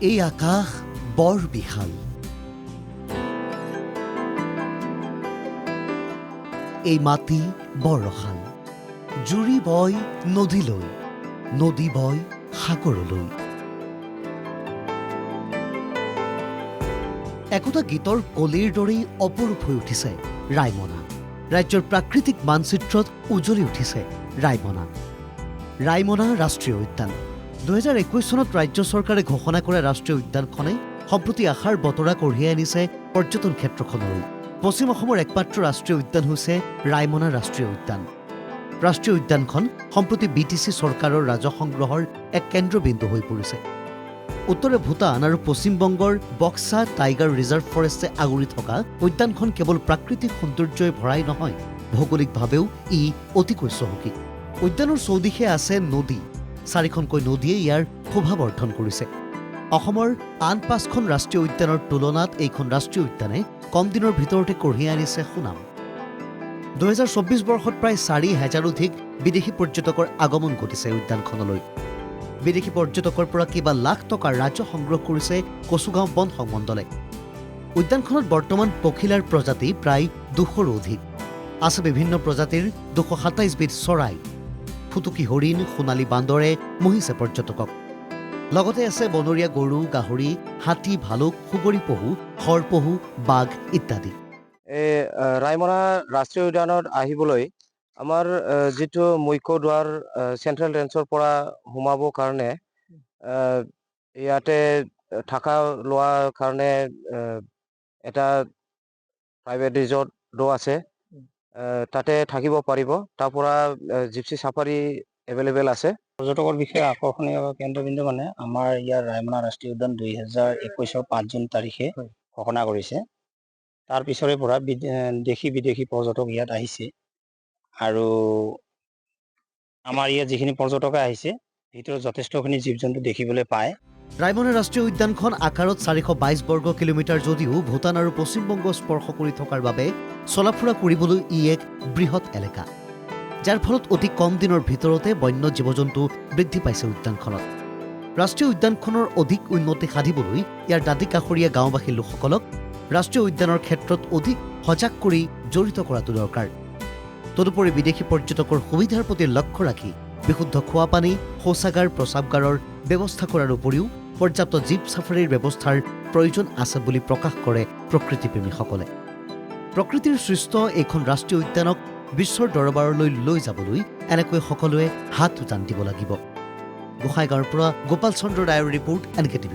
এই আকাশ বৰ বিশাল। এই মাটি বৰ ৰসাল। জুৰি বয় নদীলৈ, নদী বয় সাগৰলৈ। একোটা গীতৰ কলিৰ দৰেই অপৰূপ হৈ উঠিছে ৰায়মনা। ৰাজ্যৰ প্ৰাকৃতিক মানচিত্ৰত উজ্বলি উঠিছে ৰায়মনা। ৰায়মনা ৰাষ্ট্ৰীয় উদ্যান 2021 চনত ৰাজ্য চৰকাৰে ঘোষণা কৰা ৰাষ্ট্ৰীয় উদ্যানখনে সম্প্ৰতি আশাৰ বতৰা কঢ়িয়াই আনিছে পৰ্যটন ক্ষেত্ৰখনলৈ। পশ্চিম অসমৰ একমাত্ৰ ৰাষ্ট্ৰীয় উদ্যান হৈছে ৰায়মনা ৰাষ্ট্ৰীয় উদ্যান। ৰাষ্ট্ৰীয় উদ্যানখন সম্প্ৰতি BTC চৰকাৰৰ ৰাজহ সংগ্ৰহৰ এক কেন্দ্ৰবিন্দু হৈ পৰিছে। উত্তৰে ভূটান আৰু পশ্চিমবংগৰ বক্সা টাইগাৰ ৰিজাৰ্ভ ফৰেষ্টে আগুৰি থকা উদ্যানখন কেৱল প্ৰাকৃতিক সৌন্দৰ্যই ভৰাই নহয়, ভৌগোলিকভাৱেও ই অতিকৈ চহকী। উদ্যানৰ চৌদিশে আছে নদী। 4খনকৈ নদীয়ে ইয়াৰ শোভা বৰ্ধন কৰিছে। অসমৰ আন 5খন ৰাষ্ট্ৰীয় উদ্যানৰ তুলনাত এইখন ৰাষ্ট্ৰীয় উদ্যানে কম দিনৰ ভিতৰতে কঢ়িয়াই আনিছে সুনাম। 2024 বৰ্ষত প্ৰায় 4,000 অধিক বিদেশী পৰ্যটকৰ আগমন ঘটিছে উদ্যানখনলৈ। বিদেশী পৰ্যটকৰ পৰা কেইবা লাখ টকাৰ ৰাজহ সংগ্ৰহ কৰিছে কচুগাঁও বন সংমণ্ডলে। উদ্যানখনত বৰ্তমান পখিলাৰ প্ৰজাতি প্ৰায় 200ৰো অধিক। আছে বিভিন্ন প্ৰজাতিৰ 227 বিধ চৰাই। ফুটুকী হৰিণ, সোণালী বান্দৰে মোহিছে পৰ্যটকক। লগতে আছে বনৰীয়া গৰু, গাহৰি, হাতী, ভালুক, সুগৰী পহু, শৰ পহু, বাঘ ইত্যাদি। এই ৰায়মনা ৰাষ্ট্ৰীয় উদ্যানত আহিবলৈ আমাৰ যিটো মুখ্য দুৱাৰ চেণ্ট্ৰেল ৰেঞ্জৰ পৰা সোমাবৰ কাৰণে ইয়াতে থকা লোৱাৰ কাৰণে এটা প্ৰাইভেট ৰিজৰ্টো আছে। তাতে থাকিব পাৰিব। তাৰ পৰা জিপচি চাফাৰী এভেইলেবল আছে। পৰ্যটকৰ বিষয়ে আকৰ্ষণীয় কেন্দ্ৰবিন্দু মানে আমাৰ ইয়াৰ ৰায়মনা ৰাষ্ট্ৰীয় উদ্যান 2021 5 জুন তাৰিখে ঘোষণা কৰিছে। তাৰ পিছৰে পৰা দেশী বিদেশী পৰ্যটক ইয়াত আহিছে আৰু আমাৰ ইয়াত যিখিনি পৰ্যটকে আহিছে ভিতৰত যথেষ্টখিনি জীৱ জন্তু দেখিবলৈ পায়। ৰায়মনা ৰাষ্ট্ৰীয় উদ্যানখন আকাৰত 422 বৰ্গ কিলোমিটাৰ যদিও ভূটান আৰু পশ্চিমবংগ স্পৰ্শ কৰি থকাৰ বাবে চলাফুৰা কৰিবলৈ ই এক বৃহৎ এলেকা, যাৰ ফলত অতি কম দিনৰ ভিতৰতে বন্য জীৱ জন্তু বৃদ্ধি পাইছে উদ্যানখনত। ৰাষ্ট্ৰীয় উদ্যানখনৰ অধিক উন্নতি সাধিবলৈ ইয়াৰ দাঁতি কাষৰীয়া গাঁওবাসী লোকসকলক ৰাষ্ট্ৰীয় উদ্যানৰ ক্ষেত্ৰত অধিক সজাগ কৰি জড়িত কৰাটো দৰকাৰ। তদুপৰি বিদেশী পৰ্যটকৰ সুবিধাৰ প্ৰতি লক্ষ্য ৰাখি বিশুদ্ধ খোৱাপানী, শৌচাগাৰ, প্ৰস্ৰাৱগাৰৰ ব্যৱস্থা কৰাৰ উপৰিও পৰ্যাপ্ত জীপ চাফাৰীৰ ব্যৱস্থাৰ প্ৰয়োজন আছে বুলি প্ৰকাশ কৰে প্ৰকৃতিপ্ৰেমীসকলে। প্ৰকৃতিৰ সৃষ্ট এইখন ৰাষ্ট্ৰীয় উদ্যানক বিশ্বৰ দৰবাৰলৈ লৈ যাবলৈ এনেকৈ সকলোৱে হাত উজান দিব লাগিব। গোসাইগাঁৱৰ পৰা গোপাল চন্দ্ৰ ৰায়ৰ ৰিপৰ্ট, NKTV+।